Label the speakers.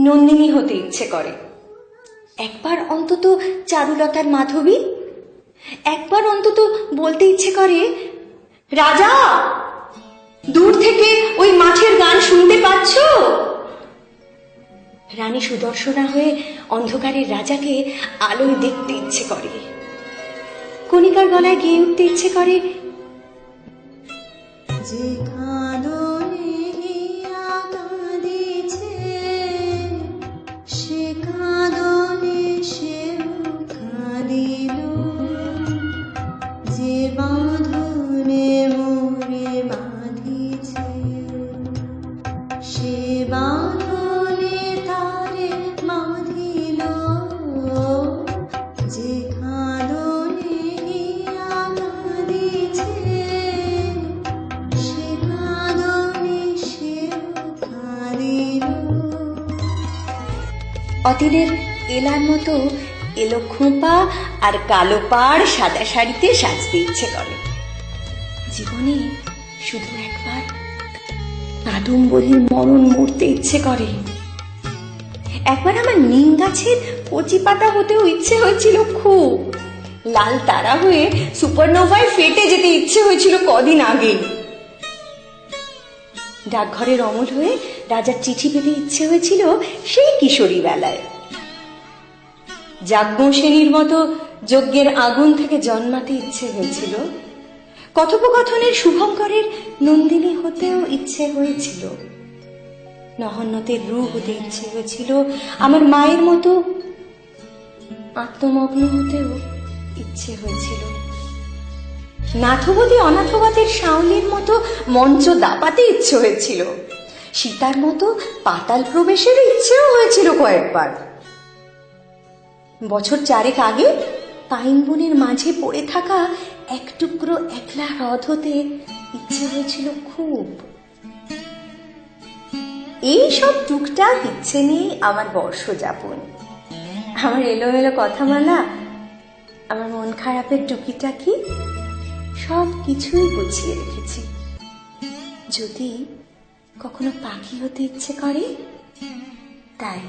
Speaker 1: নন্দিনী হতে ইচ্ছে করে। একবার অন্তত চারুলতার মাধবী, একবার অন্তত বলতে ইচ্ছে করে, রাজা, দূর থেকে ওই মাঠের গান শুনতে পাচ্ছ? রানী সুদর্শনা হয়ে অন্ধকারের রাজাকে আলোয় দেখতে ইচ্ছে করে। কণিকার গলায় গেয়ে উঠতে ইচ্ছে করে, যে কাঁদনে কাঁদিছে, সে কাঁদনে সেও কাঁদিল, যে বাঁধনে মোরে বাঁধিছে, সে বাঁধনে তারে বাঁধিল, যে কাঁদনে কাঁদিছে, সে কাঁদনে সেও কাঁদিল। অতীনের এলার মতো এলো খোঁপা আর কালো পাড় সাদা শাড়িতে সাজতে ইচ্ছে করে। জীবনে শুধু একবার কাদম্বরীর মরণ মরতে ইচ্ছে করে। একবার আমার নিম গাছের কচি পাতা হতেও ইচ্ছে হয়েছিল খুব। লাল তারা হয়ে সুপারনোভায় ফেটে যেতে ইচ্ছে হয়েছিল কদিন আগে। ডাকঘরের অমল হয়ে রাজার চিঠি পেতে ইচ্ছে হয়েছিল সেই কিশোরী বেলায়। যাজ্ঞসেনীর মতো যজ্ঞের আগুন থেকে জন্মাতে ইচ্ছে হয়েছিল। কথোপকথনের শুভঙ্করের নন্দিনী হতেও ইচ্ছে হয়েছিল। নহন্যতের রূপ হতে ইচ্ছে হয়েছিল। আমার মায়ের মতো আত্মমগ্ন হতেও ইচ্ছে হয়েছিল। নাথবতী অনাথবাদের শাওলির মতো মঞ্চ দাপাতে ইচ্ছে হয়েছিল। সীতার মতো পাতাল প্রবেশের ইচ্ছেও হয়েছিল কয়েকবার। বছর 4 আগে পাইন বনের মাঝে পড়ে থাকা এক টুকরো একলা হ্রদ হতে ইচ্ছে হয়েছিল খুব। এই সব টুকটাক ইচ্ছে নিয়ে আমার বর্ষ যাপন। আমার এলোমেলো কথামালা, আমার মন খারাপের টুকিটাকি সব কিছুই গুছিয়ে রেখেছি। যদি কখনো পাখি হতে ইচ্ছে করে তাই।